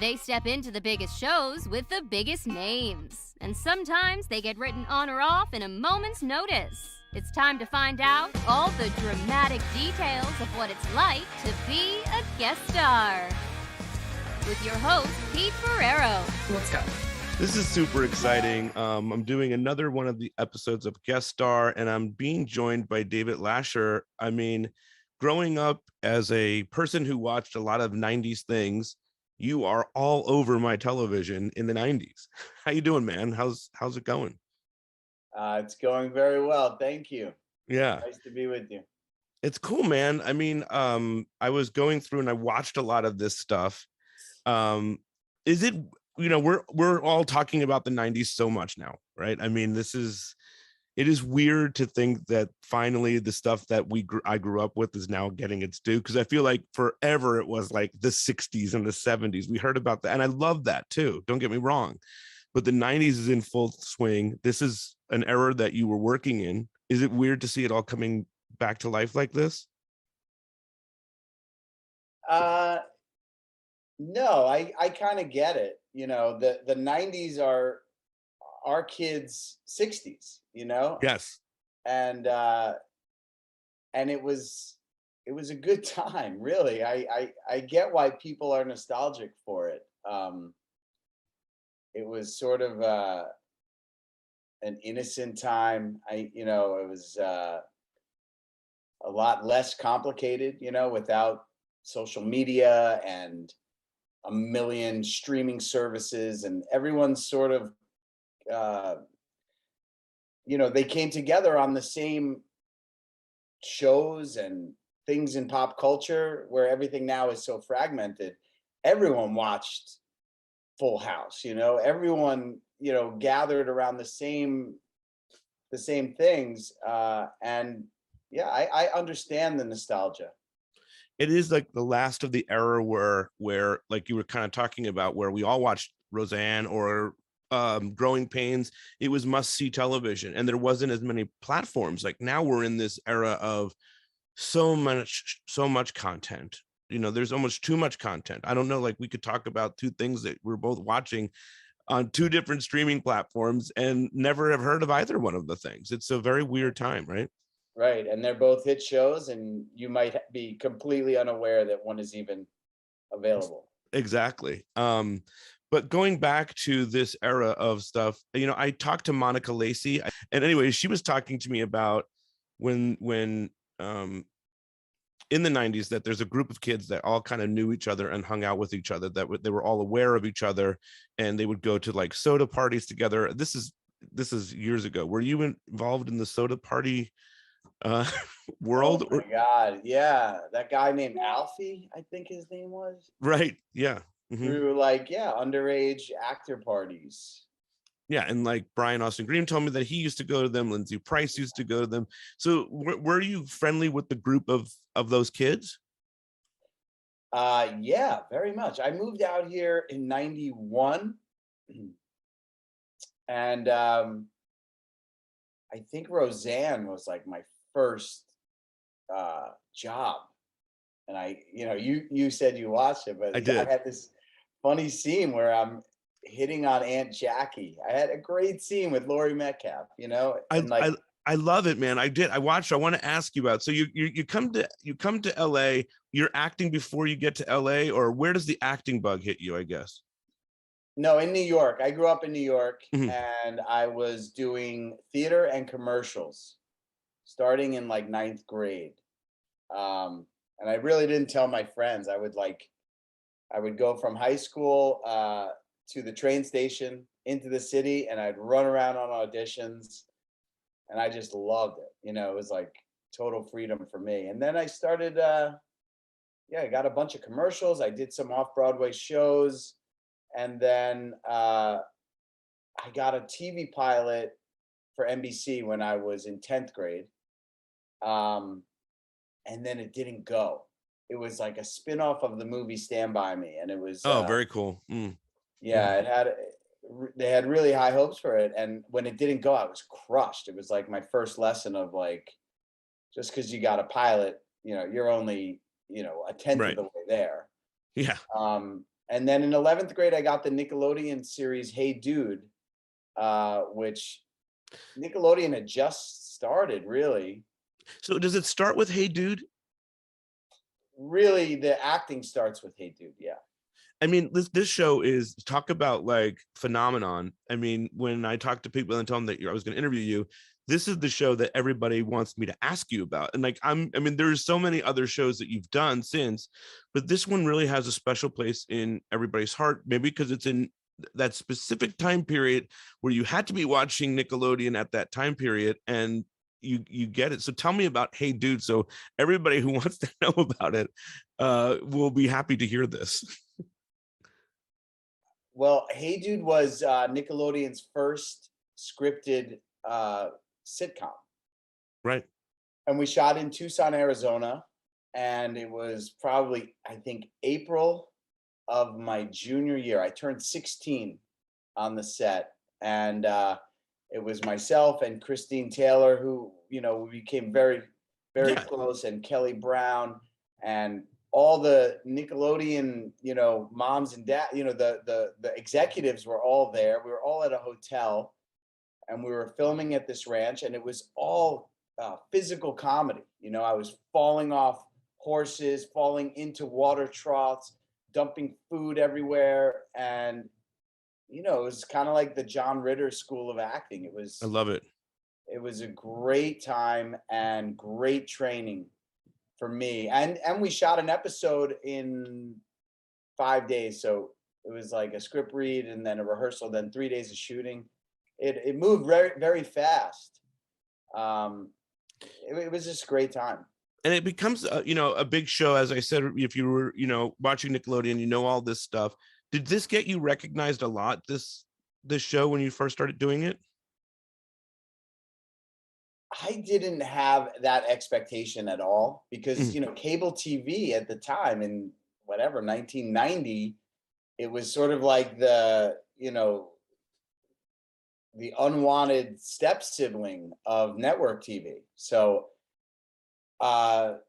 They step into the biggest shows with the biggest names. And sometimes they get written on or off in a moment's notice. It's time to find out all the dramatic details of what it's like to be a guest star. With your host, Pete Ferrero. Let's go. This is super exciting. I'm doing another one of the episodes of Guest Star, and I'm being joined by David Lascher. I mean, growing up as a person who watched a lot of 90s things, you are all over my television in the 90s. How you doing, man? How's it going? It's going very well. Thank you. Yeah. Nice to be with you. It's cool, man. I mean, I was going through and I watched a lot of this stuff. Is it, we're all talking about the 90s so much now, right? I mean, it is weird to think that finally the stuff that I grew up with is now getting its due, because I feel like forever it was like the 60s and the 70s. We heard about that, and I love that too, don't get me wrong, but the 90s is in full swing. This is an era that you were working in. Is it weird to see it all coming back to life like this? No, I kind of get it. The 90s are our kids' 60s, Yes. And it was a good time, really. I get why people are nostalgic for it. It was sort of an innocent time. It was a lot less complicated, without social media and a million streaming services, and everyone's sort of they came together on the same shows and things in pop culture, where everything now is so fragmented. Everyone watched Full House, everyone, gathered around the same things. And yeah, I understand the nostalgia. It is like the last of the era where like you were kind of talking about, where we all watched Roseanne or Growing Pains. It was must-see television, and there wasn't as many platforms. Like now we're in this era of so much content. There's almost too much content. I don't know, like we could talk about two things that we're both watching on two different streaming platforms and never have heard of either one of the things. It's a very weird time, right? Right, and they're both hit shows, and you might be completely unaware that one is even available. Exactly. But going back to this era of stuff, I talked to Monica Lacey, and anyway, she was talking to me about when in the 90s, that there's a group of kids that all kind of knew each other and hung out with each other, that they were all aware of each other, and they would go to like soda parties together. This is years ago. Were you involved in the soda party world? Oh my God, yeah, that guy named Alfie, I think his name was. Right, yeah. Mm-hmm. Through underage actor parties. Yeah, and like Brian Austin Green told me that he used to go to them. Lindsay Price used to go to them. So were you friendly with the group of those kids? Yeah, very much. I moved out here in 91, and I think Roseanne was like my first job. And you said you watched it, but I did. I had this funny scene where I'm hitting on Aunt Jackie. I had a great scene with Laurie Metcalf, I love it, man. I did. I watched. I want to ask you about. So you come to LA. You're acting before you get to LA, or where does the acting bug hit you, I guess? No, in New York. I grew up in New York, mm-hmm. and I was doing theater and commercials starting in like 9th grade. And I really didn't tell my friends. I would go from high school to the train station into the city, and I'd run around on auditions, and I just loved it. It was like total freedom for me. And then I started, I got a bunch of commercials. I did some off-Broadway shows, and then I got a TV pilot for NBC when I was in 10th grade. And then it didn't go. It was like a spin-off of the movie Stand By Me, and it was very cool. Yeah, they had really high hopes for it, and when it didn't go, I was crushed. It was like my first lesson of like, just because you got a pilot, you're only a tenth of the way there. Yeah. And then in 11th grade, I got the Nickelodeon series Hey Dude, which Nickelodeon had just started, really. So does it start with Hey Dude? Really, the acting starts with Hey Dude, yeah. I mean, this show is, talk about like phenomenon. I mean, when I talk to people and tell them that I was going to interview you, this is the show that everybody wants me to ask you about. And like, I mean, there's so many other shows that you've done since, but this one really has a special place in everybody's heart, maybe because it's in that specific time period where you had to be watching Nickelodeon at that time period, and you get it. So tell me about Hey Dude, so everybody who wants to know about it will be happy to hear this. Well, Hey Dude was Nickelodeon's first scripted sitcom. Right. And we shot in Tucson, Arizona. And it was probably, I think, April of my junior year. I turned 16 on the set. And it was myself and Christine Taylor, who, you know, we became very, very close, and Kelly Brown, and all the Nickelodeon, you know, moms and dad, you know, the executives were all there. We were all at a hotel, and we were filming at this ranch, and it was all physical comedy. You know, I was falling off horses, falling into water troughs, dumping food everywhere, and you know, it was kind of like the John Ritter School of Acting. I love it. It was a great time and great training for me. And we shot an episode in 5 days. So it was like a script read and then a rehearsal, then 3 days of shooting. It moved very, very fast. It was just a great time. And it becomes you know, a big show. As I said, if you were, you know, watching Nickelodeon, you know, all this stuff. Did this get you recognized a lot, this show, when you first started doing it? I didn't have that expectation at all because, you know, cable TV at the time in whatever, 1990, it was sort of like the, you know, the unwanted step sibling of network TV. So, but,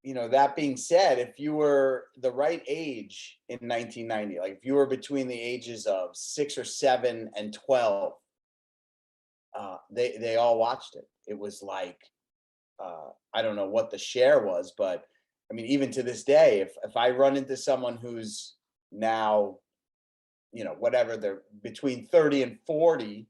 you know, that being said, if you were the right age in 1990, like if you were between the ages of 6 or 7 and 12, they all watched it. It was like, I don't know what the share was, but I mean, even to this day, if I run into someone who's now, you know, whatever, they're between 30 and 40,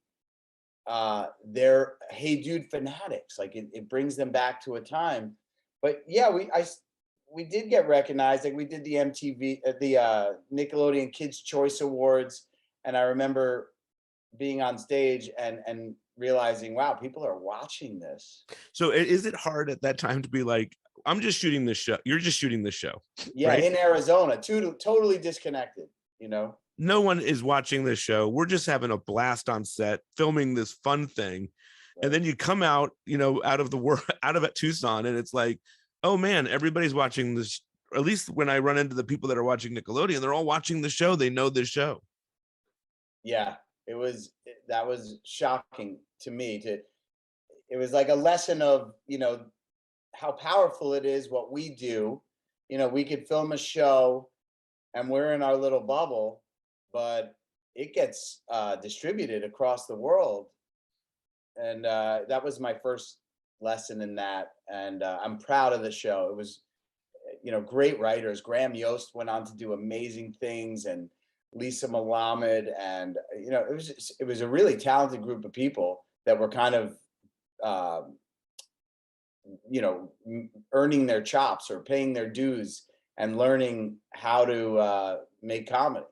they're Hey Dude fanatics. Like it brings them back to a time. But yeah, we did get recognized. Like we did the MTV, the Nickelodeon Kids Choice Awards, and I remember being on stage and realizing, wow, people are watching this. So is it hard at that time to be like, I'm just shooting this show, you're just shooting this show? Yeah, right? In Arizona, totally disconnected, you know? No one is watching this show. We're just having a blast on set, filming this fun thing. Right. And then you come out, you know, out of the world, out of Tucson, and it's like, oh man, everybody's watching this. Or at least when I run into the people that are watching Nickelodeon, they're all watching the show. They know this show. Yeah, that was shocking to me. It was like a lesson of, you know, how powerful it is what we do. You know, we could film a show and we're in our little bubble, but it gets distributed across the world. And that was my first lesson in that. And I'm proud of the show. It was, you know, great writers. Graham Yost went on to do amazing things, and Lisa Malamed, and you know, it was a really talented group of people that were kind of you know, earning their chops or paying their dues and learning how to make comedy.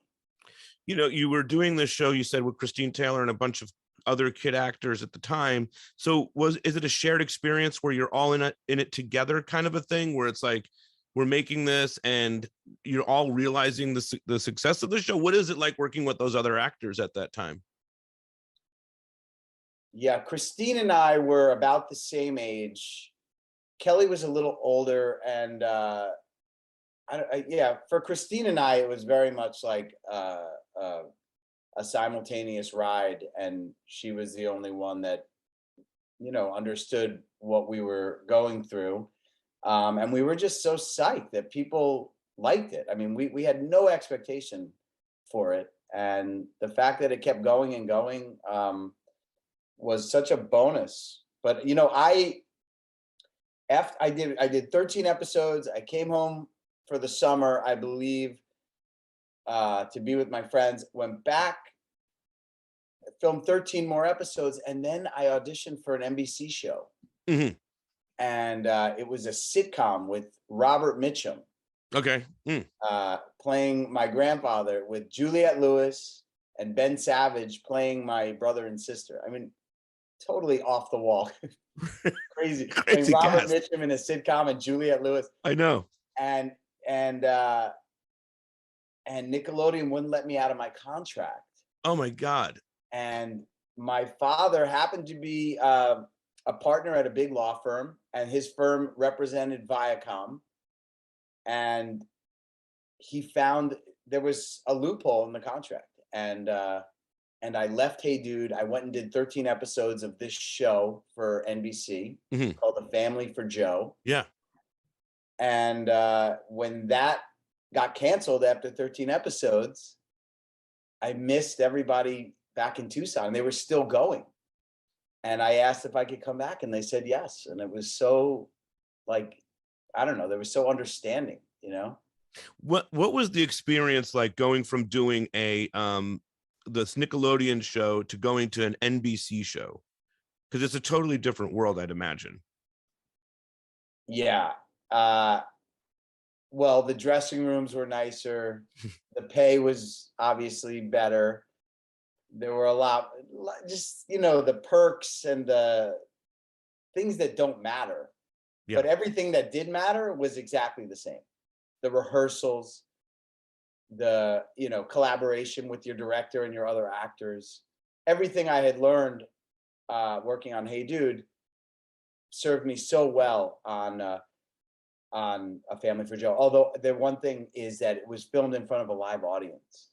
You know, you were doing this show, you said, with Christine Taylor and a bunch of other kid actors at the time. So is it a shared experience where you're all in it together, kind of a thing, where it's like, we're making this and you're all realizing the success of the show? What is it like working with those other actors at that time? Yeah, Christine and I were about the same age. Kelly was a little older, and yeah, for Christine and I, it was very much like a simultaneous ride, and she was the only one that, you know, understood what we were going through. And we were just so psyched that people liked it. I mean, we had no expectation for it, and the fact that it kept going and going was such a bonus. But you know, I did 13 episodes. I came home for the summer, I believe, to be with my friends. Went back, filmed 13 more episodes, and then I auditioned for an NBC show. Mhm. And it was a sitcom with Robert Mitchum. Okay. Playing my grandfather, with Juliette Lewis and Ben Savage playing my brother and sister. I mean, totally off the wall. Crazy. Crazy Robert cast. Mitchum in a sitcom and Juliette Lewis. I know. And Nickelodeon wouldn't let me out of my contract. Oh my God. And my father happened to be a partner at a big law firm, and his firm represented Viacom. And he found there was a loophole in the contract, and I left Hey Dude. I went and did 13 episodes of this show for NBC called The Family for Joe. Yeah. And when that got canceled after 13 episodes, I missed everybody back in Tucson. They were still going. And I asked if I could come back, and they said yes. And it was so, like, I don't know, they were so understanding, you know? What was the experience like going from doing this Nickelodeon show to going to an NBC show? Because it's a totally different world, I'd imagine. Yeah. Well, the dressing rooms were nicer. The pay was obviously better. There were a lot, just, you know, the perks and the things that don't matter. Yeah. But everything that did matter was exactly the same. The rehearsals, the, you know, collaboration with your director and your other actors. Everything I had learned working on Hey Dude served me so well on A Family for Joe. Although the one thing is that it was filmed in front of a live audience.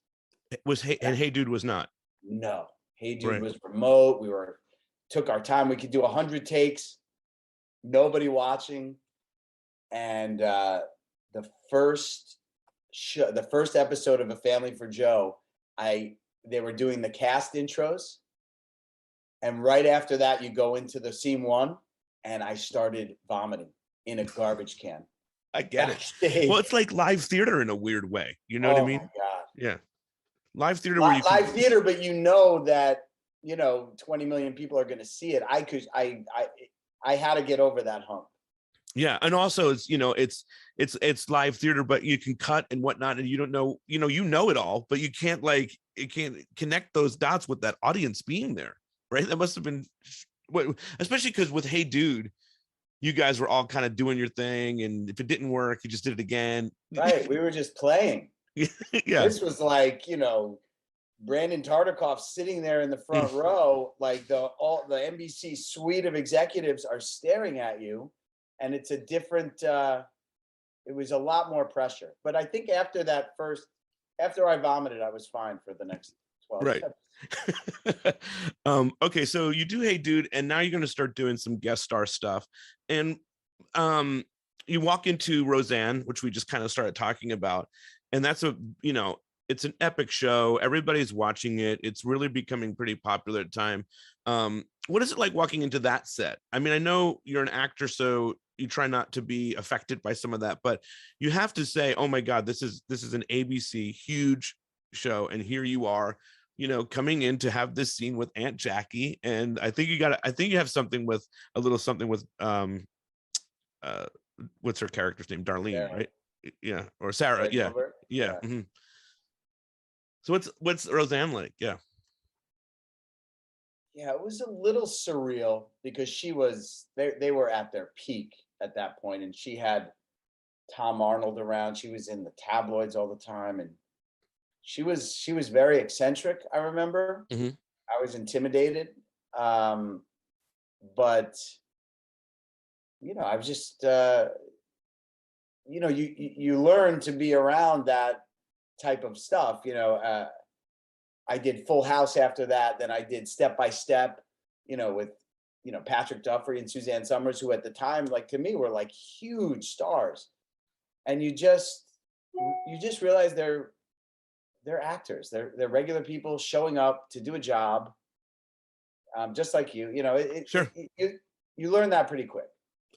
And Hey Dude was not. No, Hey Dude Right. was remote. We took our time. We could do 100 takes, nobody watching. And the first episode of A Family for Joe, they were doing the cast intros, and right after that, you go into the scene one, and I started vomiting in a garbage can. I get it. Well, it's like live theater in a weird way. You know what I mean? Oh my God. Yeah. Live theater where you can... live theater, but you know that, you know, 20 million people are going to see it. I had to get over that hump. Yeah, and also it's, you know, it's live theater, but you can cut and whatnot, and you don't know, you know it all, but you can't connect those dots with that audience being there, right? That must have been, especially because with Hey Dude, you guys were all kind of doing your thing, and if it didn't work, you just did it again. Right, we were just playing. Yeah, this was like, you know, Brandon Tartikoff sitting there in the front row, like the NBC suite of executives are staring at you, and it's a different. It was a lot more pressure, but I think after I vomited, I was fine for the next 12. Right. Okay, so you do Hey Dude, and now you're going to start doing some guest star stuff, and you walk into Roseanne, which we just kind of started talking about, and that's it's an epic show. Everybody's watching it. It's really becoming pretty popular at the time. What is it like walking into that set? I mean, I know you're an actor, so you try not to be affected by some of that, but you have to say, oh my God, this is an ABC huge show, and here you are, you know, coming in to have this scene with Aunt Jackie, and I think you have something with what's her character's name, Darlene, Sarah. right? Yeah, or Sarah. Yeah. Mm-hmm. So what's Roseanne like? Yeah, it was a little surreal because they were at their peak at that point, and she had Tom Arnold around. She was in the tabloids all the time, and she was very eccentric. I remember. Mm-hmm. I was intimidated, but you know, I was just you know, you learn to be around that type of stuff. You know, I did Full House after that. Then I did Step by Step, you know, with, you know, Patrick Duffy and Suzanne Summers, who at the time, like, to me, were like huge stars. And you just, you just realize they're actors. They're regular people showing up to do a job, just like you. You know, Sure. you learn that pretty quick.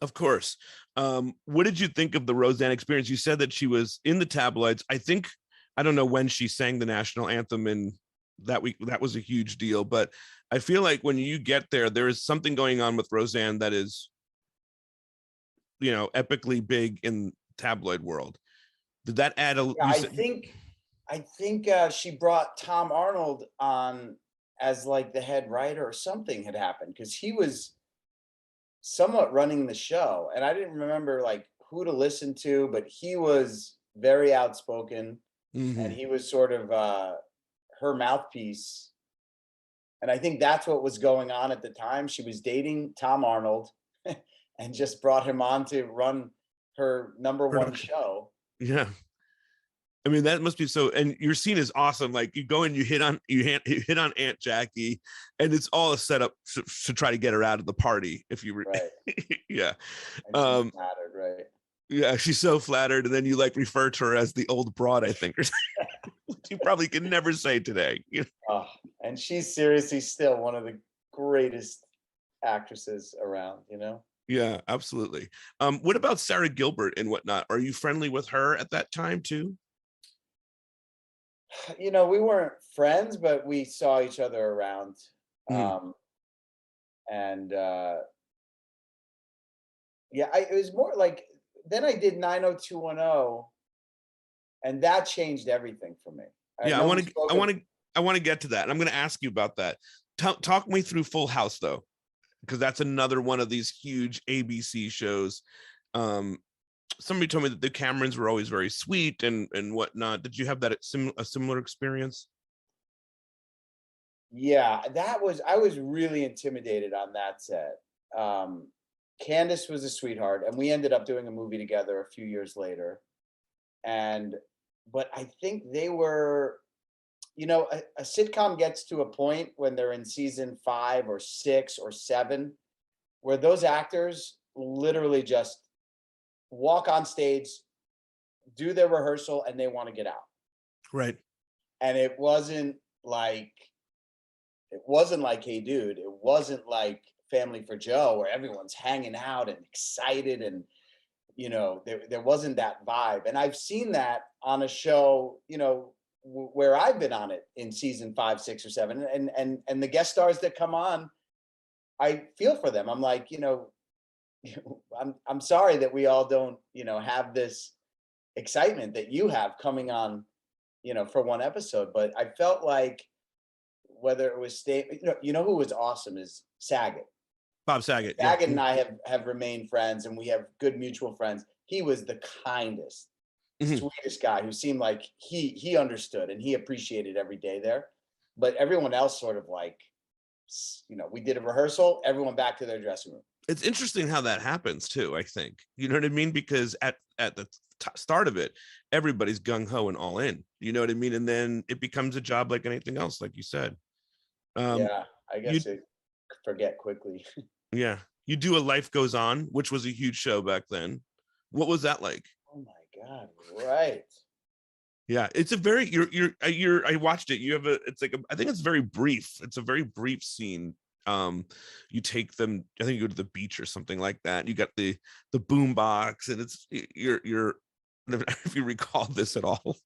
Of course. What did you think of the Roseanne experience? You said that she was in the tabloids. I don't know when she sang the national anthem in that week. That was a huge deal. But I feel like when you get there, there is something going on with Roseanne that is, epically big in tabloid world. Did that add a? Yeah, I think she brought Tom Arnold on as like the head writer, or something had happened, because he was somewhat running the show, and I didn't remember like who to listen to, but he was very outspoken, and he was sort of her mouthpiece. And I think that's what was going on at the time. She was dating Tom Arnold and just brought him on to run her number one show. Yeah. I mean, that must be so. And your scene is awesome. Like you go and you hit on Aunt Jackie, and it's all a setup to try to get her out of the party. If you Right. Yeah. And she's flattered, right? Yeah, she's so flattered, and then you like refer to her as the old broad, I think, or which you probably can never say today. Oh, and she's seriously still one of the greatest actresses around, you know? Yeah, absolutely. What about Sarah Gilbert and whatnot? Are you friendly with her at that time too? You know, we weren't friends, but we saw each other around. And yeah, it was more like, then I did 90210, and that changed everything for me. Yeah, I want to get to that. And I'm going to ask you about that. Talk me through Full House though, because that's another one of these huge ABC shows. Somebody told me that the Camerons were always very sweet and whatnot. Did you have that a similar experience? Yeah, I was really intimidated on that set. Candace was a sweetheart, and we ended up doing a movie together a few years later. But I think they were, a sitcom gets to a point when they're in season 5 or 6 or 7, where those actors literally just walk on stage, do their rehearsal, and they want to get out. Right. And it wasn't like Hey Dude. It wasn't like Family for Joe, where everyone's hanging out and excited, and there wasn't that vibe. And I've seen that on a show, where I've been on it in season 5, 6, or 7, and the guest stars that come on, I feel for them. I'm like, I'm sorry that we all don't, have this excitement that you have coming on, for one episode. But I felt like, whether it was who was awesome is Saget. Bob Saget. Saget and I have remained friends, and we have good mutual friends. He was the kindest, sweetest guy, who seemed like he understood and he appreciated every day there. But everyone else sort of like, we did a rehearsal, everyone back to their dressing room. It's interesting how that happens too, I think. You know what I mean? Because at the start of it, everybody's gung-ho and all in. You know what I mean? And then it becomes a job like anything else, like you said. Yeah, I guess you forget quickly. Yeah. You do A Life Goes On, which was a huge show back then. What was that like? Oh my God, right. Yeah, it's a very I watched it. I think it's very brief. It's a very brief scene. You take them, I think you go to the beach or something like that. You got the boom box, and it's you're if you recall this at all.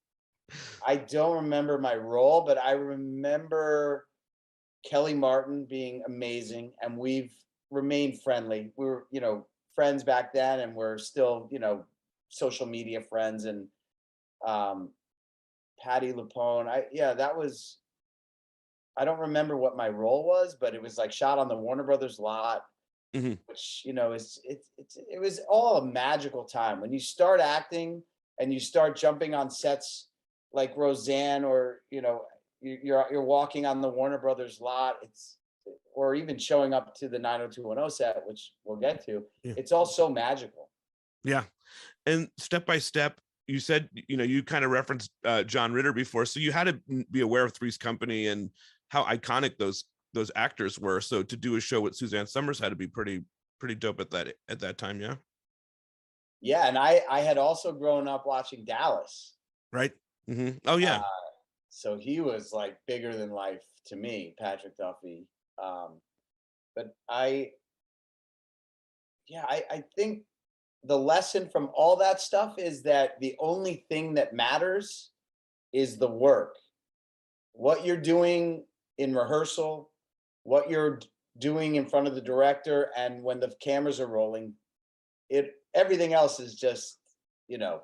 I don't remember my role, but I remember Kelly Martin being amazing, and we've remained friendly. We were, friends back then, and we're still, social media friends. And Patty LuPone, I don't remember what my role was, but it was like shot on the Warner Brothers lot, which, it was all a magical time. When you start acting and you start jumping on sets like Roseanne, or, you're walking on the Warner Brothers lot, or even showing up to the 90210 set, which we'll get to. Yeah. It's all so magical. Yeah. And step by step, you said, you kind of referenced John Ritter before, so you had to be aware of Three's Company and how iconic those actors were. So to do a show with Suzanne Summers had to be pretty dope at that time. Yeah. Yeah. And I had also grown up watching Dallas. Right. Oh yeah. So he was like bigger than life to me, Patrick Duffy. But I think the lesson from all that stuff is that the only thing that matters is the work. What you're doing in rehearsal, what you're doing in front of the director, and when the cameras are rolling, everything else is just, you know,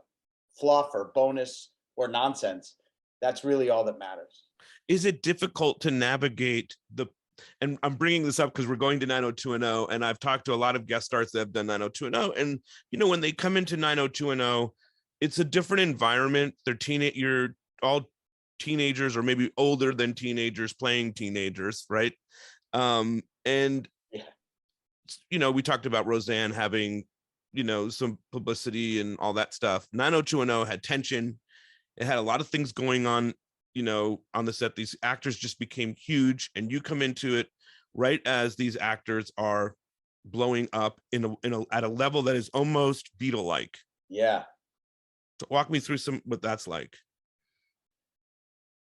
fluff or bonus or nonsense. That's really all that matters. Is it difficult to navigate and I'm bringing this up because we're going to 90210, and I've talked to a lot of guest stars that have done 90210, and when they come into 90210, it's a different environment. You're all teenagers or maybe older than teenagers playing teenagers, right? And Yeah. we talked about Roseanne having some publicity and all that stuff. 90210 had tension. It had a lot of things going on on the set. These actors just became huge, and you come into it right as these actors are blowing up at a level that is almost Beatle-like. Yeah. So walk me through what that's like.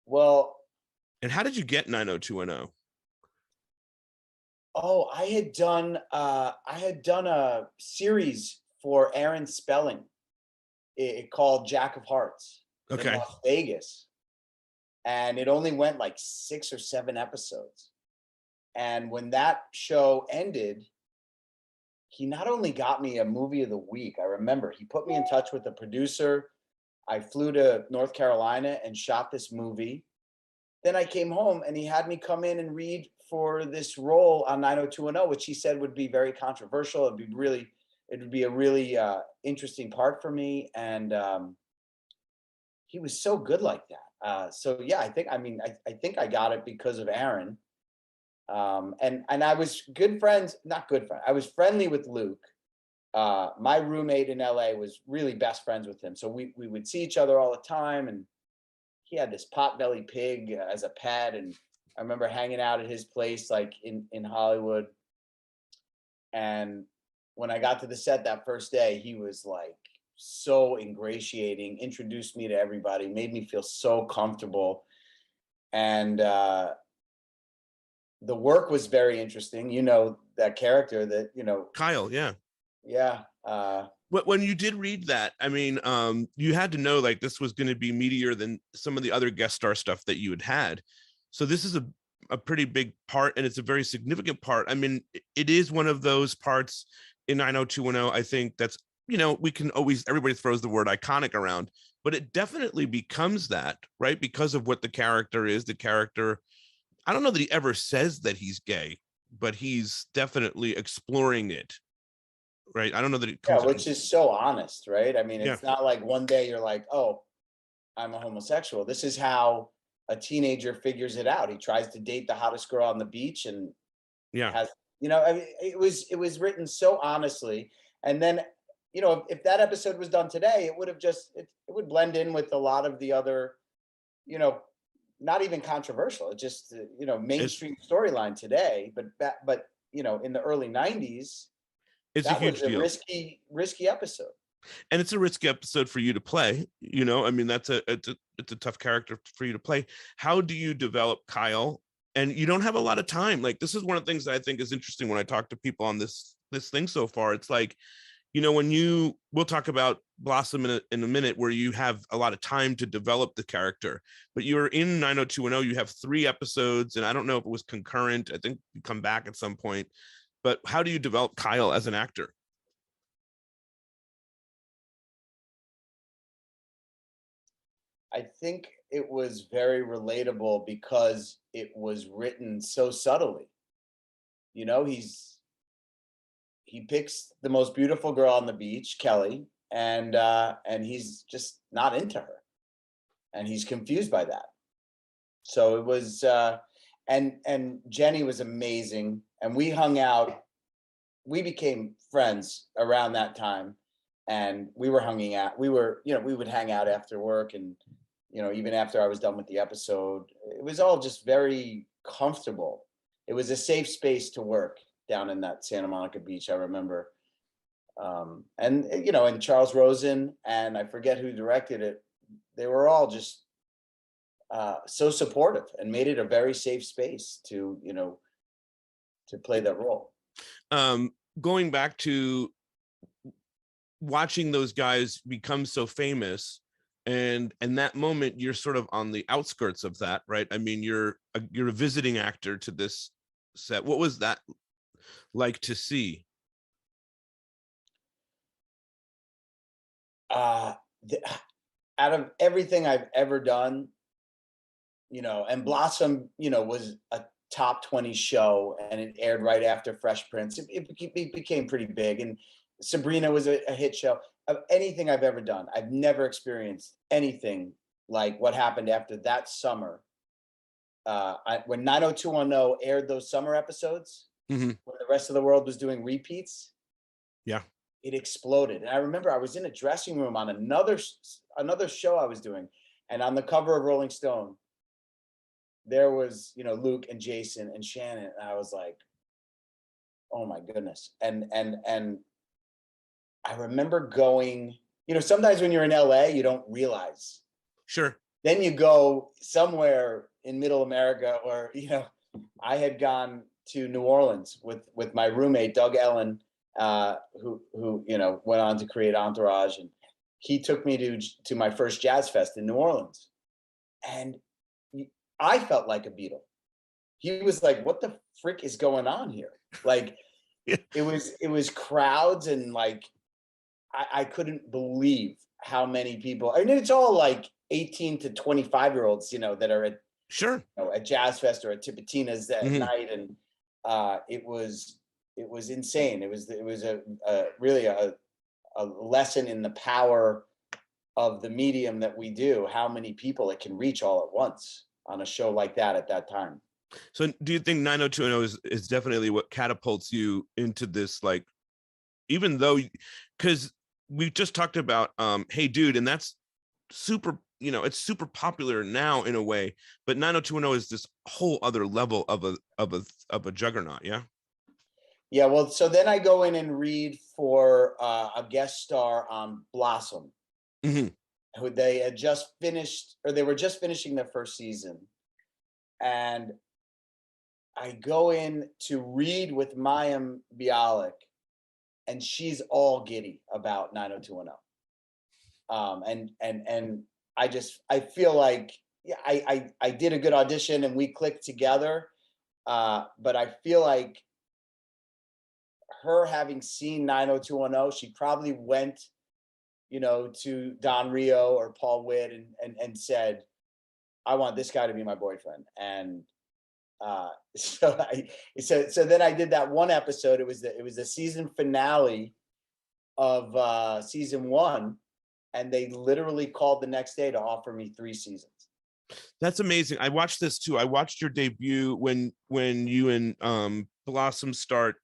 Well, and how did you get 90210? Oh, I had done a series for Aaron Spelling, called Jack of Hearts in Okay. Las Vegas, and it only went like 6 or 7 episodes. And when that show ended, he not only got me a movie of the week, I remember he put me in touch with the producer. I flew to North Carolina and shot this movie. Then I came home and he had me come in and read for this role on 90210, which he said would be very controversial. It would be a really interesting part for me. And he was so good like that. So yeah, I think I got it because of Aaron. And I was not good friend. I was friendly with Luke. My roommate in LA was really best friends with him. So we would see each other all the time, and he had this potbelly pig as a pet. And I remember hanging out at his place, like in Hollywood. And when I got to the set that first day, he was like so ingratiating, introduced me to everybody, made me feel so comfortable. And the work was very interesting. That character that, Kyle, yeah. Yeah. When you did read that, I mean, you had to know like this was going to be meatier than some of the other guest star stuff that you had. So this is a pretty big part, and it's a very significant part. I mean, it is one of those parts in 90210, I think that's, everybody throws the word iconic around, but it definitely becomes that, right? Because of what the character is. The character, I don't know that he ever says that he's gay, but he's definitely exploring it. Right. I don't know that it comes. Yeah, which is so honest, right? I mean, it's Yeah. not like one day you're like, oh, I'm a homosexual. This is how a teenager figures it out. He tries to date the hottest girl on the beach and Yeah. has, I mean, it was written so honestly. And then, if that episode was done today, it would have it would blend in with a lot of the other, not even controversial. It just, mainstream storyline today. But in the early 90s, it's a huge deal. Risky episode. And it's a risky episode for you to play. I mean, it's a tough character for you to play. How do you develop Kyle? And you don't have a lot of time. Like, this is one of the things that I think is interesting when I talk to people on this thing so far. It's like, we'll talk about Blossom in a minute, where you have a lot of time to develop the character, but you're in 90210, you have 3 episodes, and I don't know if it was concurrent. I think you come back at some point, but how do you develop Kyle as an actor? I think it was very relatable because it was written so subtly. He picks the most beautiful girl on the beach, Kelly, and he's just not into her, and he's confused by that. So it was, and Jenny was amazing, and we hung out. We became friends around that time, and we would hang out after work, and even after I was done with the episode. It was all just very comfortable. It was a safe space to work down in that Santa Monica beach, I remember. And Charles Rosen, and I forget who directed it, they were all just so supportive and made it a very safe space to, to play that role. Going back to watching those guys become so famous, and that moment you're sort of on the outskirts of that, right? I mean, you're a visiting actor to this set. What was that like to see? Out of everything I've ever done, and Blossom, was a top 20 show, and it aired right after Fresh Prince. It became pretty big, and Sabrina was a hit show. Of anything I've ever done, I've never experienced anything like what happened after that summer. When 90210 aired those summer episodes, Mm-hmm. when the rest of the world was doing repeats, Yeah, it exploded. And I remember I was in a dressing room on another show I was doing, and on the cover of Rolling Stone, there was, Luke and Jason and Shannon, and I was like, oh my goodness. And I remember going, sometimes when you're in LA, you don't realize. sure. Then you go somewhere in middle America, or, I had gone to New Orleans with my roommate, Doug Ellen, who went on to create Entourage. And he took me to my first Jazz Fest in New Orleans. And I felt like a Beatle. He was like, what the frick is going on here? Like, yeah. It was crowds, and like, I couldn't believe how many people. I mean, it's all like 18 to 25-year-olds, that are at Sure. At Jazz Fest or at Tipitina's that Mm-hmm. night, and it was insane. It was really a lesson in the power of the medium that we do. How many people it can reach all at once on a show like that at that time. So do you think 90210 is definitely what catapults you into this, like, even though, because we just talked about Hey Dude, and that's super, it's super popular now in a way, but 90210 is this whole other level of a juggernaut. Yeah, well, so then I go in and read for a guest star on Blossom, Mm-hmm. who they had just finished, or they were just finishing their first season. And I go in to read with Mayim Bialik, and she's all giddy about 90210. And I feel like, yeah, I did a good audition and we clicked together. But I feel like her having seen 90210, she probably went, to Don Rio or Paul Witt and said, I want this guy to be my boyfriend. And so then I did that one episode. It was the season finale of season 1, and they literally called the next day to offer me 3 seasons. That's amazing. I watched this too. I watched your debut when you and Blossom start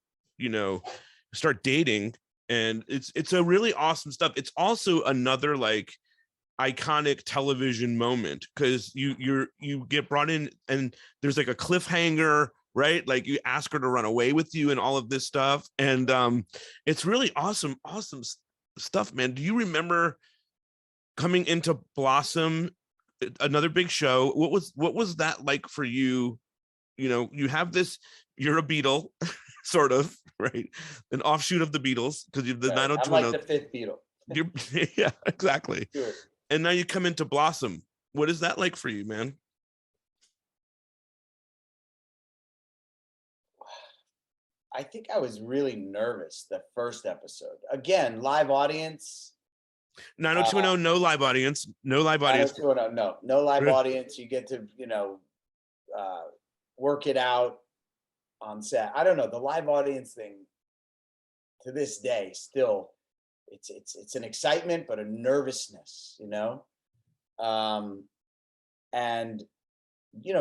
dating, and it's a really awesome stuff. It's also another like iconic television moment, because you get brought in and there's like a cliffhanger, right? Like you ask her to run away with you and all of this stuff, and it's really awesome stuff, man. Do you remember coming into Blossom, another big show? What was that like for you? You have this, you're a Beatle sort of, right, an offshoot of the Beatles, because you're the Right. 90210. I'm like the 5th Beatle. Yeah, exactly. Sure. And now you come into Blossom. What is that like for you, man? I think I was really nervous the first episode. Again, live audience. 90210, no live audience. No live audience. 90210, no live audience. You get to, work it out on set. I don't know, the live audience thing to this day still, it's an excitement, but a nervousness, and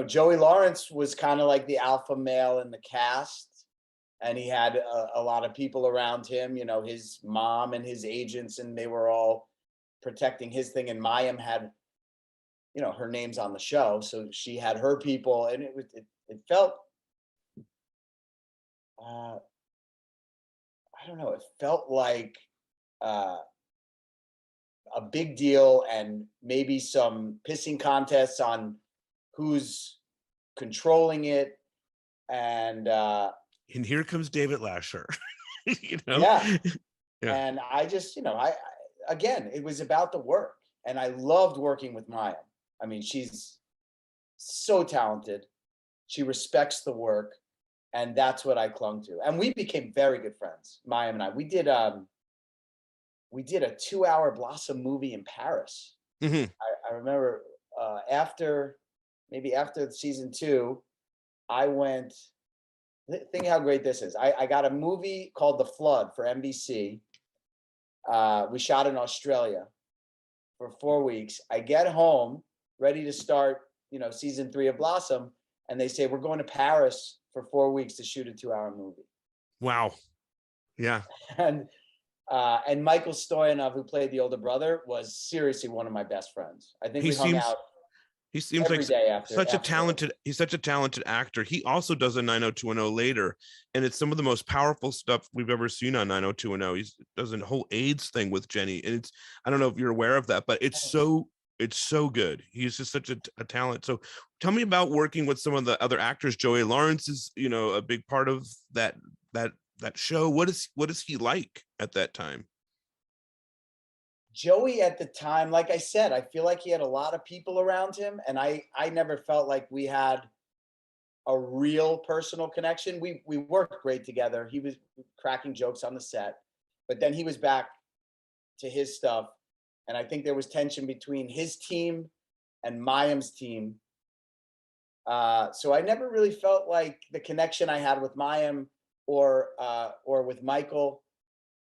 Joey Lawrence was kind of like the alpha male in the cast, and he had a lot of people around him, his mom and his agents, and they were all protecting his thing. And Mayim had, her name's on the show, so she had her people, and it felt, I don't know, it felt like a big deal, and maybe some pissing contests on who's controlling it. And here comes David Lascher. Yeah. Yeah. And I just, again, it was about the work. And I loved working with Maya. I mean, she's so talented. She respects the work. And that's what I clung to. And we became very good friends, Maya and I. We did a 2-hour Blossom movie in Paris. Mm-hmm. I remember after season 2, I went. Think how great this is. I got a movie called The Flood for NBC. We shot in Australia for 4 weeks. I get home ready to start, season 3 of Blossom, and they say we're going to Paris for 4 weeks to shoot a 2-hour movie. Wow. Yeah. And Michael Stoyanov, who played the older brother, was seriously one of my best friends. I think we hung out. He seems every like day after, such a after talented. He's such a talented actor. He also does a 90210 later, and it's some of the most powerful stuff we've ever seen on 90210. He does a whole AIDS thing with Jenny, and it's, I don't know if you're aware of that, but it's so good. He's just such a talent. So tell me about working with some of the other actors. Joey Lawrence is, a big part of that show. What is he like at that time? Joey at the time, like I said, I feel like he had a lot of people around him, and I never felt like we had a real personal connection. We worked great together. He was cracking jokes on the set, but then he was back to his stuff, and I think there was tension between his team and Mayim's team. So I never really felt like the connection I had with Mayim or with Michael.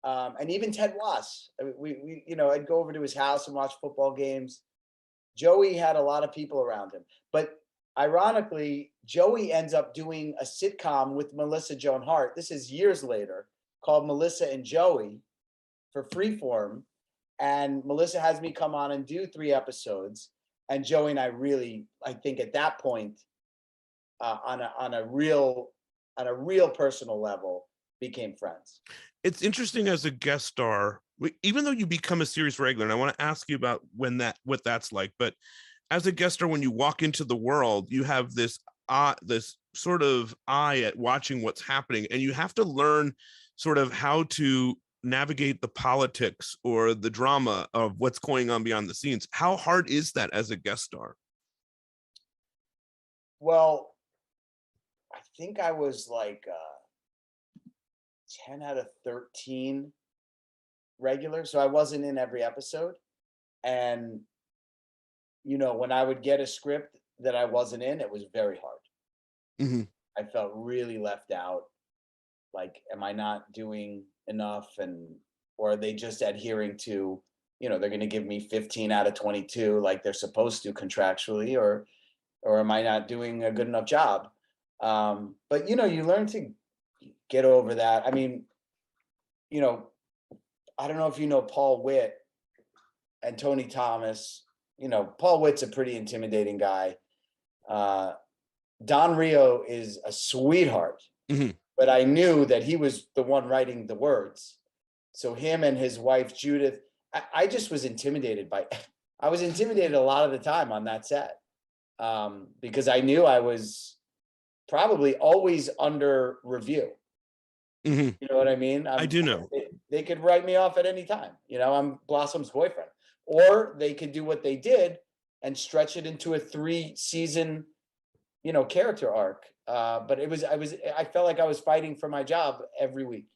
And even Ted Was, we I'd go over to his house and watch football games. Joey had a lot of people around him, but ironically, Joey ends up doing a sitcom with Melissa Joan Hart. This is years later, called Melissa and Joey for Freeform, and Melissa has me come on and do 3 episodes. And Joey and I think at that point, on a real personal level, became friends. It's interesting as a guest star, even though you become a series regular, and I want to ask you about what that's like, but as a guest star, when you walk into the world, you have this sort of eye at watching what's happening, and you have to learn sort of how to navigate the politics or the drama of what's going on beyond the scenes. How hard is that as a guest star? Well, I think I was like 10 out of 13 regular. So I wasn't in every episode. And, when I would get a script that I wasn't in, it was very hard. Mm-hmm. I felt really left out. Like, am I not doing enough? Or are they just adhering to, they're going to give me 15 out of 22 like they're supposed to contractually, or am I not doing a good enough job? But, you learn to get over that. I mean, I don't know if you know Paul Witt and Tony Thomas. Paul Witt's a pretty intimidating guy. Don Rio is a sweetheart, mm-hmm. but I knew that he was the one writing the words. So him and his wife, Judith, I just was intimidated I was intimidated a lot of the time on that set, because I knew I was probably always under review. Mm-hmm. You know what I mean? I do know. They could write me off at any time. I'm Blossom's boyfriend. Or they could do what they did and stretch it into a 3-season, character arc. But I felt like I was fighting for my job every week.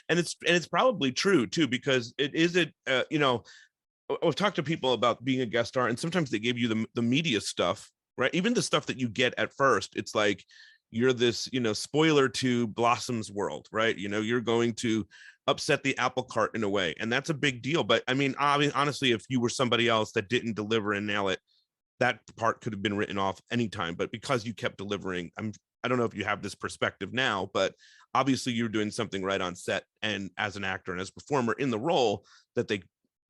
And it's probably true too, because I've talked to people about being a guest star, and sometimes they give you the media stuff, right? Even the stuff that you get at first, it's like, you're this, spoiler to Blossom's world, right? You're going to upset the apple cart in a way, and that's a big deal. But I mean, honestly, if you were somebody else that didn't deliver and nail it, that part could have been written off anytime. But because you kept delivering, I don't know if you have this perspective now, but obviously you're doing something right on set and as an actor and as a performer in the role, that they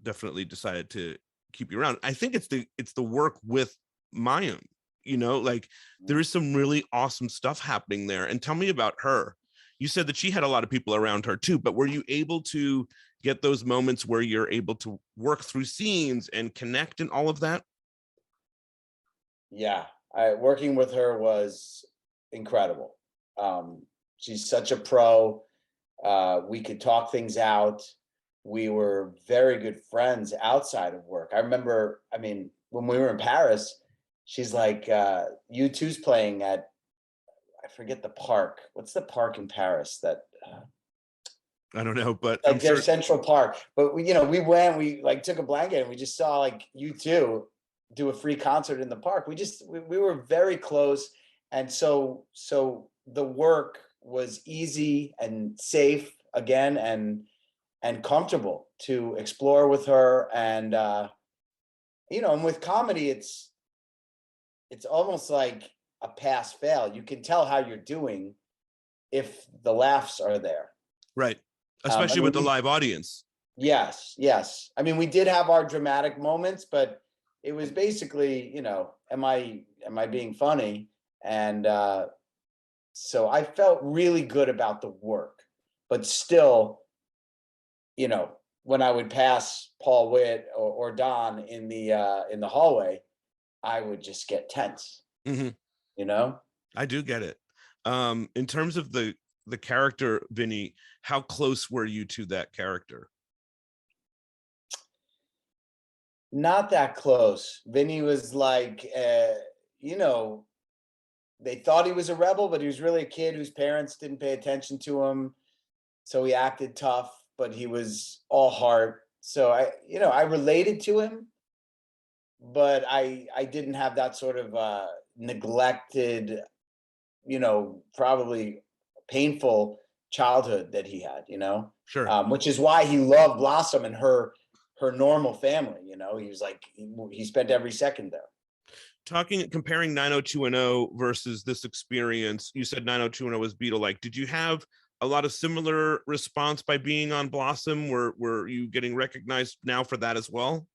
definitely decided to keep you around. I think it's the work with Mayim. Like, there is some really awesome stuff happening there. And tell me about her. you said that she had a lot of people around her too, but were you able to get those moments where you're able to work through scenes and connect and all of that? Yeah, working with her was incredible. She's such a pro. We could talk things out. We were very good friends outside of work. I remember, I mean, when we were in Paris, she's like, U2's playing at, I forget the park. What's the park in Paris that I don't know, but like I'm their sure. Central Park? But we went, we like took a blanket and we just saw like U2 do a free concert in the park. We were very close. And so the work was easy and safe again, and comfortable to explore with her. And and with comedy, it's almost like a pass fail. You can tell how you're doing if the laughs are there. Right. I Especially mean, with the live audience. yes. I mean, we did have our dramatic moments, but it was basically, am I being funny? And so I felt really good about the work, but still, when I would pass Paul Witt or Don in the hallway, I would just get tense. Mhm. I do get it. In terms of the character, Vinny, how close were you to that character? Not that close. Vinny was like, they thought he was a rebel, but he was really a kid whose parents didn't pay attention to him. So he acted tough, but he was all heart. So I related to him, but I didn't have that sort of neglected, probably painful childhood that he had, Sure. which is why he loved Blossom and her normal family. He was like, he spent every second there. Comparing 90210 versus this experience, you said 90210 was Beatle-like. Did you have a lot of similar response by being on Blossom? Were you getting recognized now for that as well?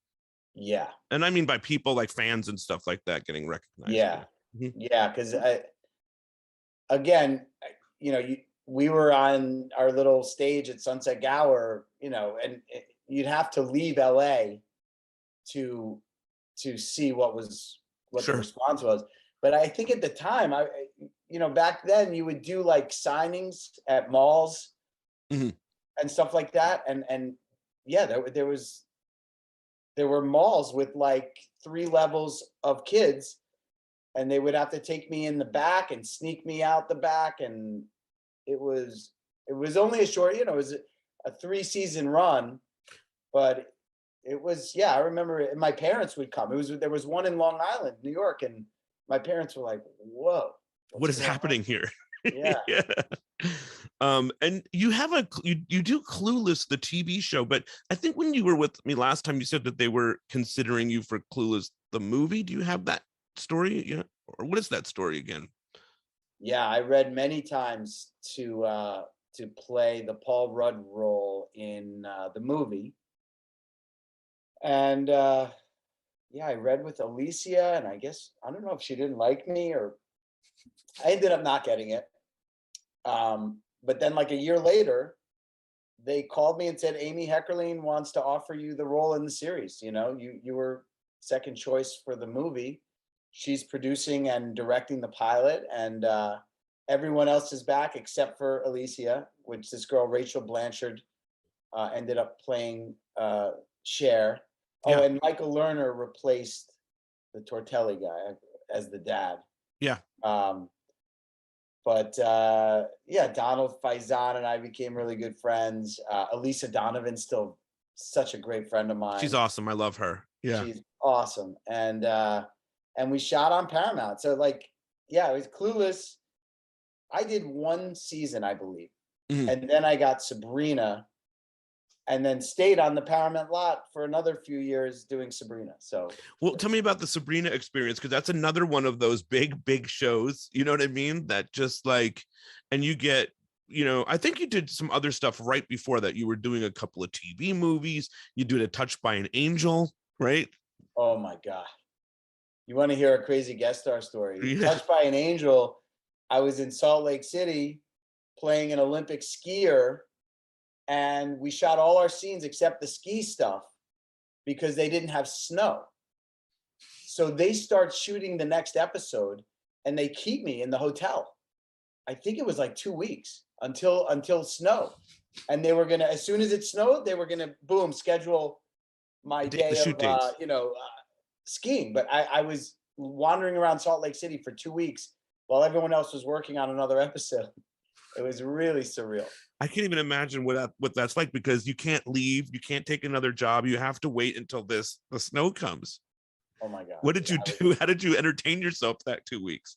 Yeah. And I mean by people like fans and stuff like that getting recognized. Yeah. Mhm. Yeah. Because we were on our little stage at Sunset Gower, and you'd have to leave LA to see what Sure. the response was. But I think at the time, back then you would do like signings at malls Mhm. and stuff like that. And yeah, there were malls with like 3 levels of kids, and they would have to take me in the back and sneak me out the back. And it was only a short, it was a 3-season run, but it was, yeah, I remember it, my parents would come. There was one in Long Island, New York, and my parents were like, whoa, What is happening here? Yeah. Yeah. And you have you do Clueless, the TV show, but I think when you were with me last time, you said that they were considering you for Clueless, the movie. Do you have that story? Yeah. Or what is that story again? Yeah, I read many times to play the Paul Rudd role in the movie. And yeah, I read with Alicia, and I guess, I don't know if she didn't like me, or I ended up not getting it. But then like a year later, they called me and said, Amy Heckerling wants to offer you the role in the series. You were second choice for the movie. She's producing and directing the pilot, and everyone else is back except for Alicia, which this girl, Rachel Blanchard, ended up playing Cher. Yeah. Oh, and Michael Lerner replaced the Tortelli guy as the dad. Yeah. But yeah, Donald Faison and I became really good friends. Elisa Donovan's still such a great friend of mine. She's awesome. I love her. Yeah. She's awesome. And we shot on Paramount. So like, yeah, it was Clueless. I did 1 season, I believe. Mhm. And then I got Sabrina, and then stayed on the Paramount lot for another few years doing Sabrina. So, well, tell me about the Sabrina experience, because that's another one of those big shows. You know what I mean? That just like, and you get, I think you did some other stuff right before that. You were doing a couple of TV movies. You did a Touched by an Angel, right? Oh my God. You want to hear a crazy guest star story? Yeah. Touched by an Angel. I was in Salt Lake City playing an Olympic skier, and we shot all our scenes except the ski stuff because they didn't have snow. So they start shooting the next episode, and they keep me in the hotel. I think it was like 2 weeks until snow. And they were gonna, as soon as it snowed, they were gonna boom schedule my day of skiing. But I was wandering around Salt Lake City for 2 weeks while everyone else was working on another episode. It was really surreal. I can't even imagine what that's like, because you can't leave, you can't take another job, you have to wait until the snow comes. Oh my God. What did you do? How did you entertain yourself that 2 weeks?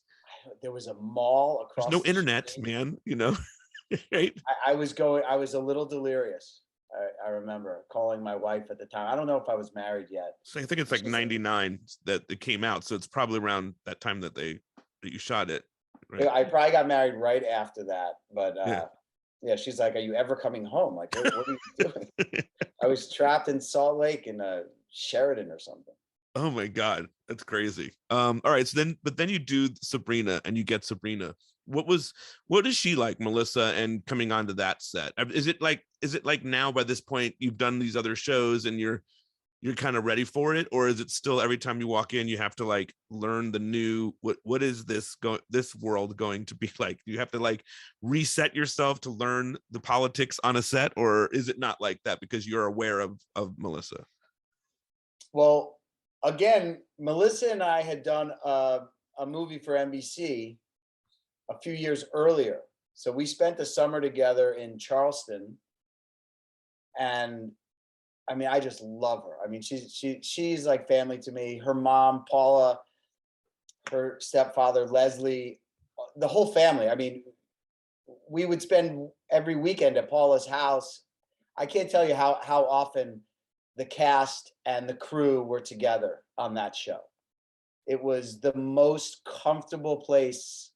There was a mall across. There's no internet, man, right? I was a little delirious. I remember calling my wife at the time. I don't know if I was married yet. So I think it's like 99 that it came out. So it's probably around that time that you shot it. Right? I probably got married right after that. But yeah, she's like, "Are you ever coming home? Like, what are you doing?" I was trapped in Salt Lake in Sheridan or something. Oh my God, that's crazy. All right, so then you do Sabrina, and you get Sabrina. What is she like, Melissa, and coming onto that set? Is it like now by this point you've done these other shows and you're kind of ready for it, or is it still every time you walk in you have to like learn the new what is this world going to be like? Do you have to like reset yourself to learn the politics on a set, or is it not like that because you're aware of Melissa? Well, again, Melissa and I had done a movie for NBC a few years earlier. So we spent the summer together in Charleston. And I mean, I just love her. I mean, she's like family to me. Her mom, Paula, her stepfather, Leslie, the whole family. I mean, we would spend every weekend at Paula's house. I can't tell you how often the cast and the crew were together on that show. It was the most comfortable place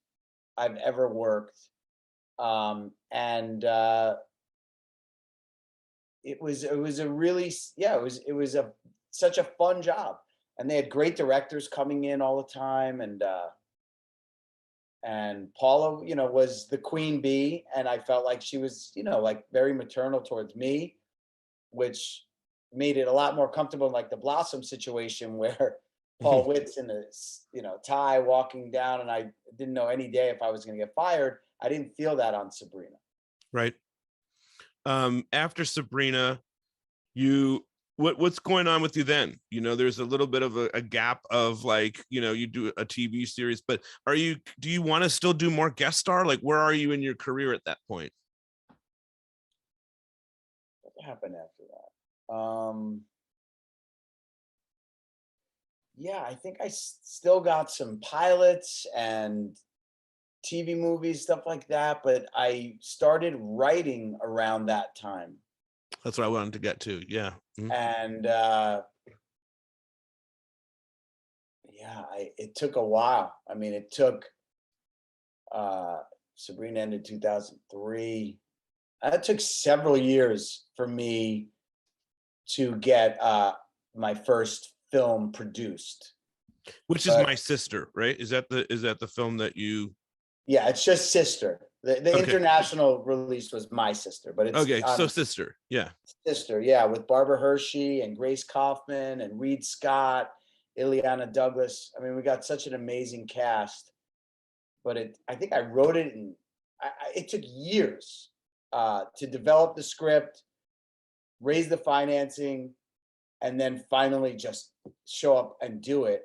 I've ever worked. It was a really, it was such a fun job. And they had great directors coming in all the time. And Paula, was the queen bee. And I felt like she was, like very maternal towards me, which made it a lot more comfortable, like the Blossom situation where Paul Witt's in a tie walking down, and I didn't know any day if I was going to get fired. I didn't feel that on Sabrina. Right. After Sabrina, what's going on with you then? There's a little bit of a gap of like, you do a TV series, but do you want to still do more guest star? Like, where are you in your career at that point? What happened after that? Yeah, I think I still got some pilots and TV movies, stuff like that, but I started writing around that time. That's what I wanted to get to. Yeah. Mm-hmm. And it took a while. I mean, it took Sabrina ended 2003. It took several years for me to get my first film produced, which is My Sister, right? Is that the film that you? Yeah, it's just Sister. The Okay. International release was My Sister, but it's okay. So Sister, yeah, with Barbara Hershey and Grace Kaufman and Reed Scott, Ileana Douglas. I mean, we got such an amazing cast. But I think I wrote it, and it took years to develop the script, raise the financing, and then finally just show up and do it.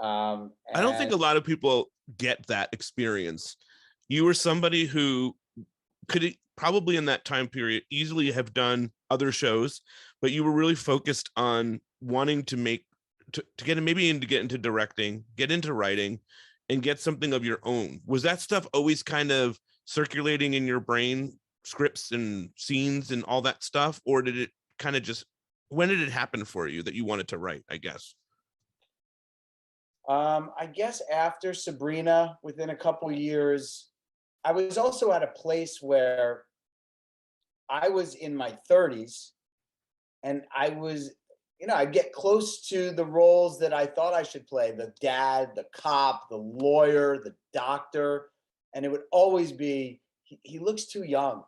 I don't think a lot of people get that experience. You were somebody who could probably in that time period easily have done other shows, but you were really focused on wanting to get into directing, get into writing, and get something of your own. Was that stuff always kind of circulating in your brain, scripts and scenes and all that stuff? Or did it kind of when did it happen for you that you wanted to write, I guess? I guess after Sabrina, within a couple years, I was also at a place where I was in my 30s, and I was, I'd get close to the roles that I thought I should play: the dad, the cop, the lawyer, the doctor. And it would always be, he looks too young.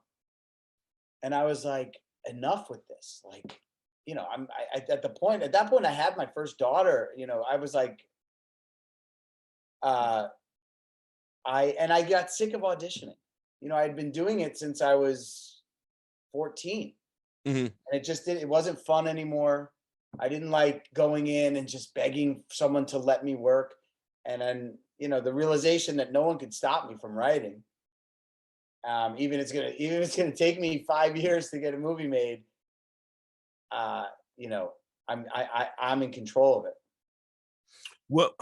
And I was like, enough with this. Like, you know, at that point, I had my first daughter, you know, I was like, I got sick of auditioning. You know, I'd been doing it since I was 14. Mm-hmm. And it wasn't fun anymore. I didn't like going in and just begging someone to let me work. And then, you know, the realization that no one could stop me from writing. Even if it's gonna take me 5 years to get a movie made, you know, I'm in control of it.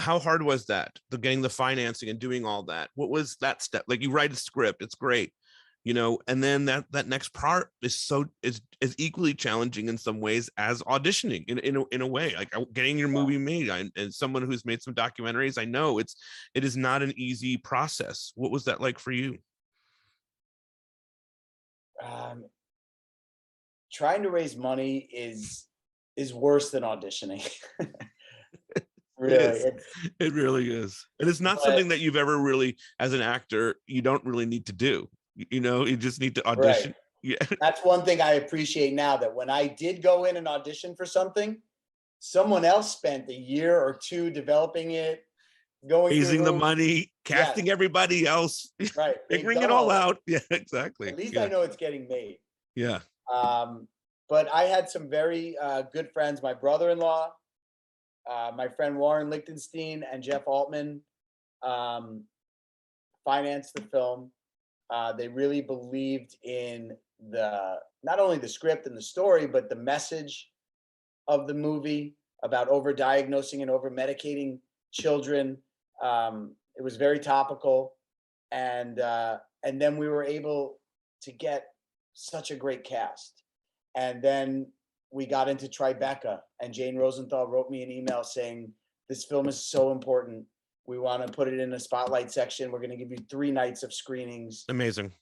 How hard was that? Getting the financing and doing all that. What was that step? Like, you write a script, it's great, you know, and then that next part is equally challenging in some ways as auditioning in a way, like getting your movie made. And someone who's made some documentaries, I know it is not an easy process. What was that like for you? Trying to raise money is worse than auditioning. Really, it really is. And it's not something that you've ever really, as an actor, you don't really need to do. You know, you just need to audition. Right. Yeah. That's one thing I appreciate now, that when I did go in and audition for something, someone else spent a year or two developing it, Raising the money, casting everybody else, right, figuring it all out. Yeah, exactly. At least I know it's getting made. Yeah. But I had some very good friends. My brother-in-law, my friend Warren Lichtenstein, and Jeff Altman financed the film. They really believed in not only the script and the story, but the message of the movie about overdiagnosing and over-medicating children. It was very topical, and then we were able to get such a great cast. And then we got into Tribeca, and Jane Rosenthal wrote me an email saying, this film is so important. We want to put it in a spotlight section. We're going to give you 3 nights of screenings. Amazing.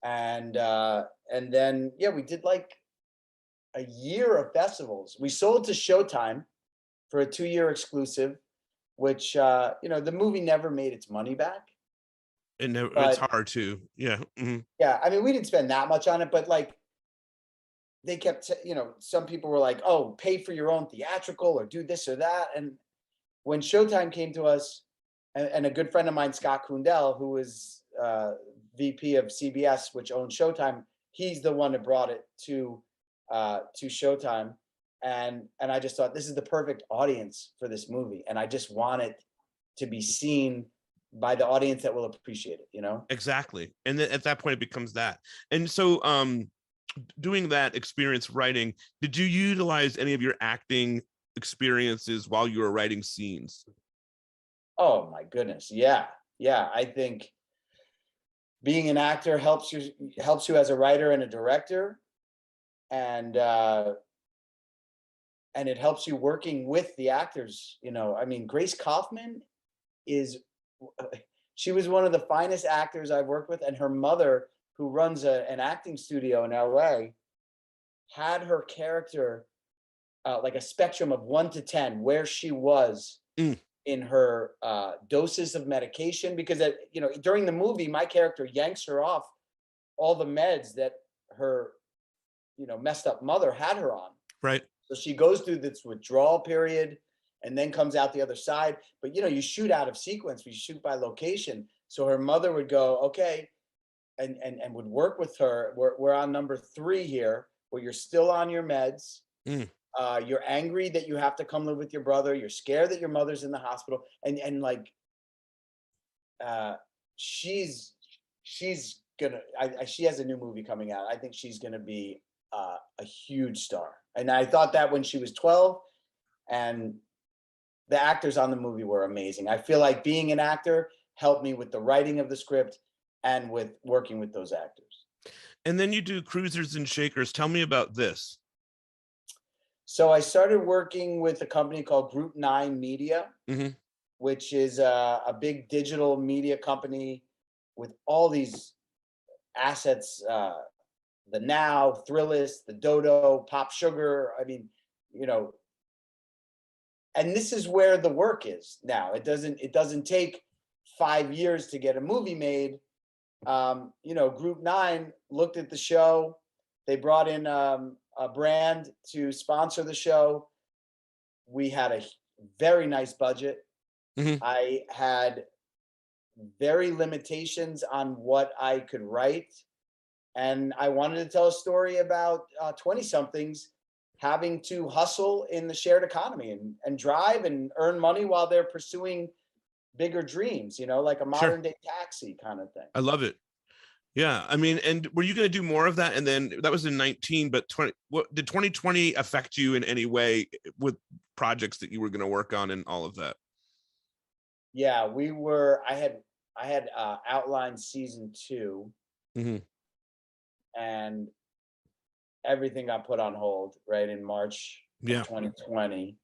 And then, we did like a year of festivals. We sold to Showtime for a 2-year exclusive, which, you know, the movie never made its money back. It's hard to, yeah. Mm-hmm. Yeah, I mean, we didn't spend that much on it, but like, they kept, you know, some people were like, oh, pay for your own theatrical or do this or that. And when Showtime came to us, and a good friend of mine, Scott Kundell, who was VP of CBS, which owned Showtime, he's the one that brought it to Showtime. And I just thought, this is the perfect audience for this movie. And I just want it to be seen by the audience that will appreciate it, you know? Exactly. And then at that point, it becomes that. And so, doing that experience writing, did you utilize any of your acting experiences while you were writing scenes? Oh my goodness, yeah. I think being an actor helps you as a writer and a director, and it helps you working with the actors. You know, I mean, Grace Kaufman she was one of the finest actors I've worked with, and her mother, who runs an acting studio in LA, had her character like a spectrum of 1 to 10, where she was in her doses of medication, because you know, during the movie, my character yanks her off all the meds that her, you know, messed up mother had her on. Right. So she goes through this withdrawal period and then comes out the other side. But, you know, you shoot out of sequence, we shoot by location. So her mother would go, okay, and would work with her. We're on number 3 here, where you're still on your meds. You're angry that you have to come live with your brother. You're scared that your mother's in the hospital. And like, she's gonna, she has a new movie coming out. I think she's gonna be a huge star. And I thought that when she was 12, and the actors on the movie were amazing. I feel like being an actor helped me with the writing of the script and with working with those actors. And then you do Cruisers and Shakers. Tell me about this. So I started working with a company called Group 9 Media, which is a big digital media company with all these assets, the Now, Thrillist, the Dodo, Pop Sugar. I mean, you know, and this is where the work is now. It doesn't take 5 years to get a movie made. Group 9 looked at the show. They brought in a brand to sponsor the show. We had a very nice budget. Mhm. I had very limitations on what I could write. And I wanted to tell a story about 20 somethings having to hustle in the shared economy and drive and earn money while they're pursuing bigger dreams, like a Sure. modern day taxi kind of thing. I love it. Yeah, I mean, and were you going to do more of that? And then that was in 19, but 20, what did 2020 affect you in any way with projects that you were going to work on and all of that? Yeah, I had outlined season 2, Hmm. and everything got put on hold right in March of Yeah. 2020.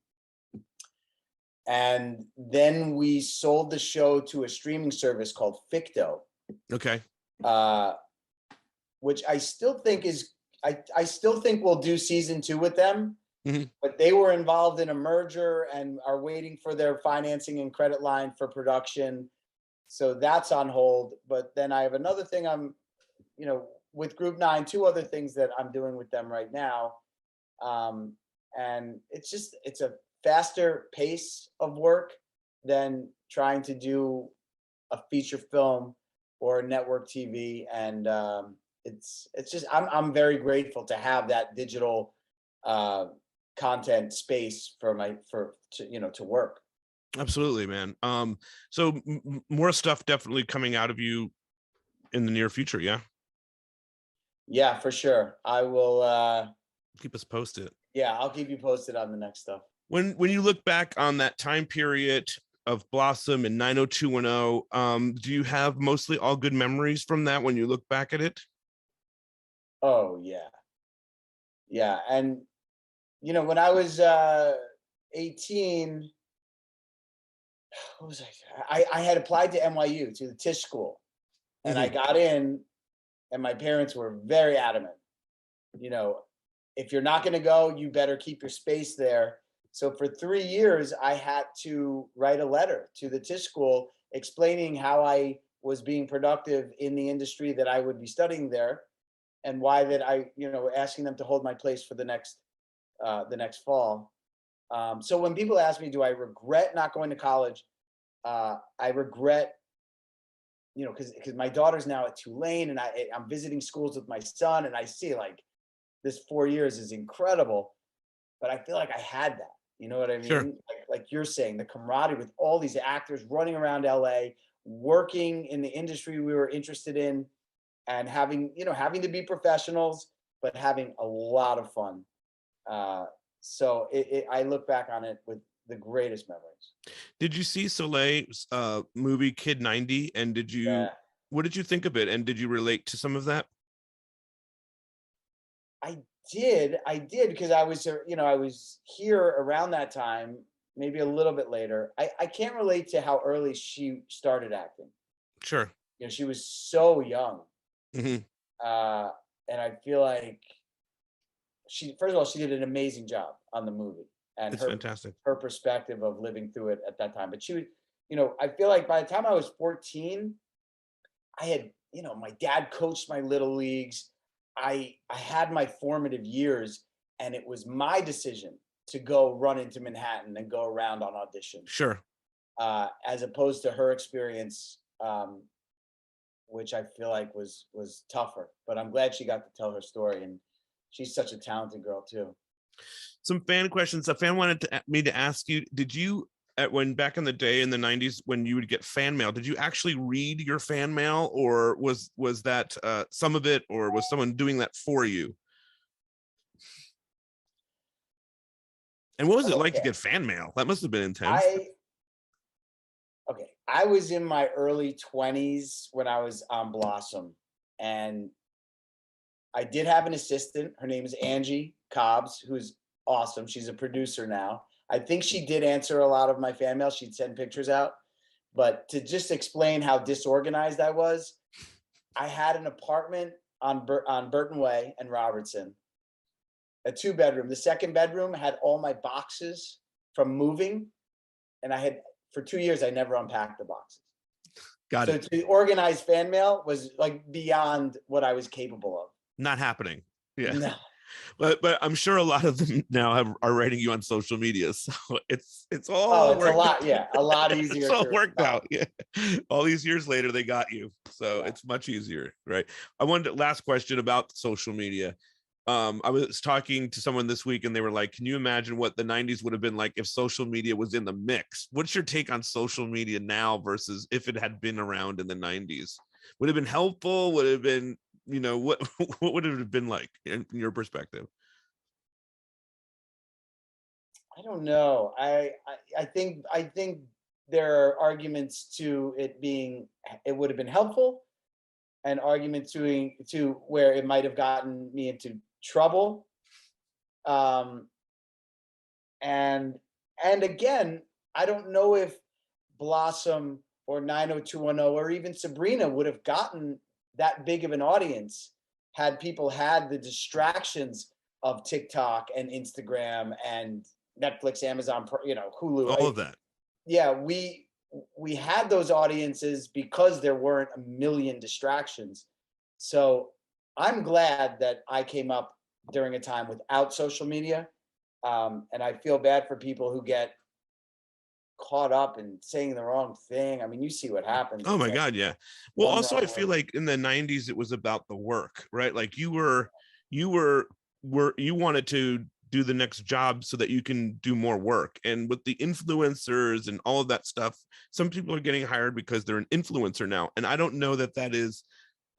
And then we sold the show to a streaming service called Ficto, Okay. uh, which I still think is I still think we'll do season 2 with them. Hmm. But they were involved in a merger and are waiting for their financing and credit line for production. So that's on hold. But then I have another thing with Group 9, 2 other things that I'm doing with them right now. And it's a faster pace of work than trying to do a feature film or network TV. And it's just I'm very grateful to have that digital content space to work. Absolutely, man. So more stuff definitely coming out of you in the near future. Yeah. Yeah, for sure. I will. Keep us posted. Yeah, I'll keep you posted on the next stuff. When you look back on that time period of Blossom and 90210, do you have mostly all good memories from that when you look back at it? Oh yeah, yeah. And when I was 18, what was I had applied to NYU, to the Tisch School, and I Hmm. got in, and my parents were very adamant. You know, if you're not going to go, you better keep your space there. So for 3 years, I had to write a letter to the Tisch School explaining how I was being productive in the industry that I would be studying there, and why that asking them to hold my place for the next fall. So when people ask me, do I regret not going to college? I regret, because my daughter's now at Tulane, and I'm visiting schools with my son, and I see like this 4 years is incredible, but I feel like I had that. You know what I Sure. mean? Like you're saying, the camaraderie with all these actors running around LA, working in the industry we were interested in, and having to be professionals, but having a lot of fun. So I look back on it with the greatest memories. Did you see Soleil's movie Kid 90? And Yeah, what did you think of it? And did you relate to some of that? I did because I was here around that time, maybe a little bit later. I can't relate to how early she started acting. Sure. She was so young, Hmm. uh, and I feel like first of all, she did an amazing job on the movie, and It's fantastic. her perspective of living through it at that time. But she was, I feel like by the time I was 14, I had, my dad coached my little leagues. I had my formative years, and it was my decision to go run into Manhattan and go around on audition, Sure. as opposed to her experience, which I feel like was tougher. But I'm glad she got to tell her story, and she's such a talented girl too. Some fan questions. A fan wanted me to ask you, did you when back in the day in the 90s when you would get fan mail, did you actually read your fan mail, or was that some of it, or was someone doing that for you? And what was it like to Okay, get fan mail? That must have been intense. I okay. I was in my early 20s when I was on Blossom, and I did have an assistant. Her name is Angie Cobbs, who's awesome. She's a producer now. I think she did answer a lot of my fan mail. She'd send pictures out. But to just explain how disorganized I was, I had an apartment on Burton Way and Robertson, a 2-bedroom. The second bedroom had all my boxes from moving, and for 2 years I never unpacked the boxes. Got So it. to organize fan mail was like beyond what I was capable of. Not happening. Yeah. No. But I'm sure a lot of them now are writing you on social media, so it's Oh, all it's a worked lot. out. Yeah, a lot It's easier all to worked respond. out. Yeah, all these years later, they got you, so Yeah. it's much easier, right? I wanted last question about social media. I was talking to someone this week, and they were like, "Can you imagine what the '90s would have been like if social media was in the mix?" What's your take on social media now versus if it had been around in the '90s? Would it have been helpful? Would it have been, what what would it have been like in your perspective? I don't know. I think there are arguments to it would have been helpful, and argument to where it might have gotten me into trouble. Um, and again, I don't know if Blossom or 90210 or even Sabrina would have gotten that big of an audience had people had the distractions of TikTok and Instagram and Netflix, Amazon, Hulu. All of that. Yeah, we had those audiences because there weren't a million distractions. So I'm glad that I came up during a time without social media. And I feel bad for people who get caught up in saying the wrong thing. I mean, you see what happens. Oh It's my like God, yeah. Well, one also I wrong feel word. like in the '90s it was about the work, right? Like you you wanted to do the next job so that you can do more work. And with the influencers and all of that stuff, some people are getting hired because they're an influencer now. And I don't know that that is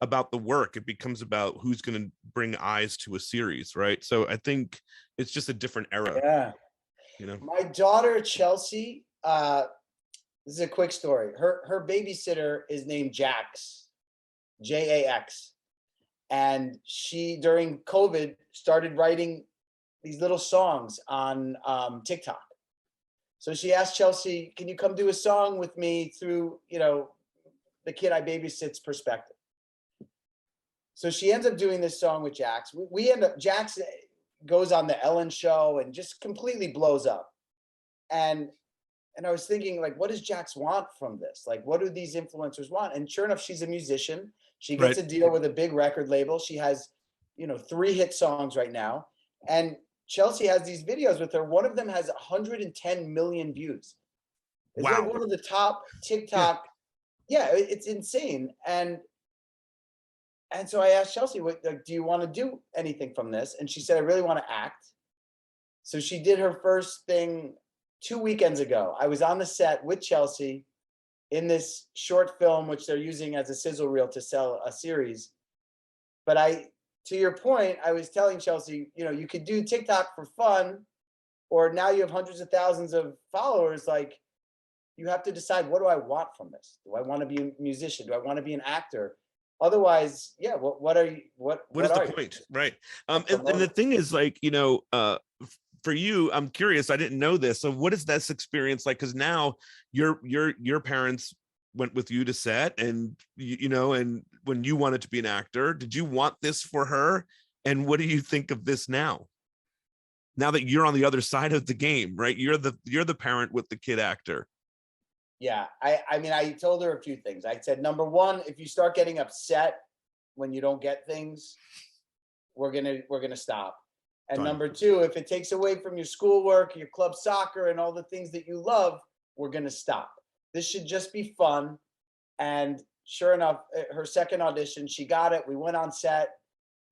about the work. It becomes about who's going to bring eyes to a series, right? So I think it's just a different era, Yeah. you know. My daughter Chelsea, this is a quick story. Her babysitter is named Jax, Jax, and she during COVID started writing these little songs on TikTok. So she asked Chelsea, "Can you come do a song with me through the kid I babysit's perspective?" So she ends up doing this song with Jax. We end up Jax goes on the Ellen show and just completely blows up. And I was thinking, like, what does Jax want from this? Like, what do these influencers want? And sure enough, she's a musician. She gets Right. a deal with a big record label. She has, 3 hit songs right now. And Chelsea has these videos with her. One of them has 110 million views. It's like Wow. one of the top Yeah. TikTok. Yeah, it's insane. And so I asked Chelsea, "What, like, do you want to do anything from this?" And she said, "I really want to act." So she did her first thing 2 weekends ago. I was on the set with Chelsea in this short film, which they're using as a sizzle reel to sell a series. But to your point, I was telling Chelsea, you could do TikTok for fun, or now you have hundreds of thousands of followers. Like, you have to decide, what do I want from this? Do I want to be a musician? Do I want to be an actor? Otherwise, yeah, what are you? What Is the are you? point, right? A And the promoter. thing is, like, for you, I'm curious, I didn't know this, so what is this experience like? Because now your parents went with you to set, and and when you wanted to be an actor, did you want this for her? And what do you think of this now that you're on the other side of the game, right? You're the parent with the kid actor. Yeah, I mean, I told her a few things. I said, number one, if you start getting upset when you don't get things, we're gonna stop. And Fine. number two, if it takes away from your schoolwork, your club soccer, and all the things that you love, we're gonna stop. This should just be fun. And sure enough, her second audition, she got it. We went on set,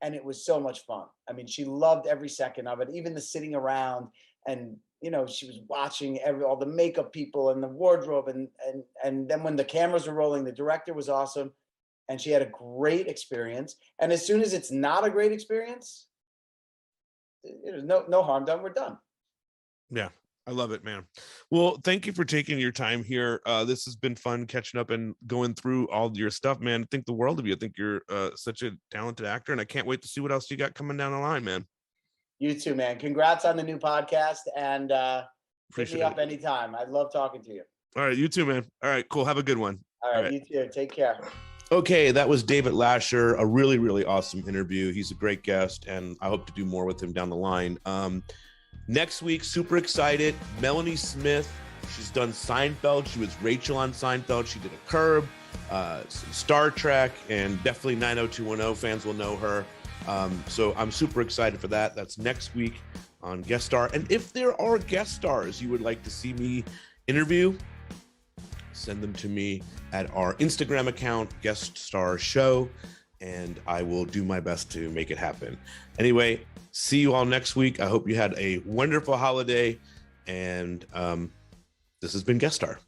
and it was so much fun. I mean, she loved every second of it, even the sitting around, and she was watching all the makeup people and the wardrobe, and then when the cameras were rolling, the director was awesome, and she had a great experience. And as soon as it's not a great experience, there's no harm done. We're done. Yeah, I love it, man. Well, thank you for taking your time here. This has been fun catching up and going through all your stuff, man. I think the world of you. I think you're such a talented actor, and I can't wait to see what else you got coming down the line, man. You too, man. Congrats on the new podcast, and hit me up Appreciate it. anytime. I love talking to you. All right, you too, man. All right, cool. Have a good one. All right, you too. Take care. Okay, that was David Lascher, a really, really awesome interview. He's a great guest, and I hope to do more with him down the line. Next week, super excited, Melanie Smith. She's done Seinfeld. She was Rachel on Seinfeld. She did a Curb. Star Trek, and definitely 90210 fans will know her. So I'm super excited for that. That's next week on Guest Star. And if there are guest stars you would like to see me interview, send them to me at our Instagram account, Guest Star Show, and I will do my best to make it happen. Anyway, see you all next week. I hope you had a wonderful holiday, and this has been Guest Star.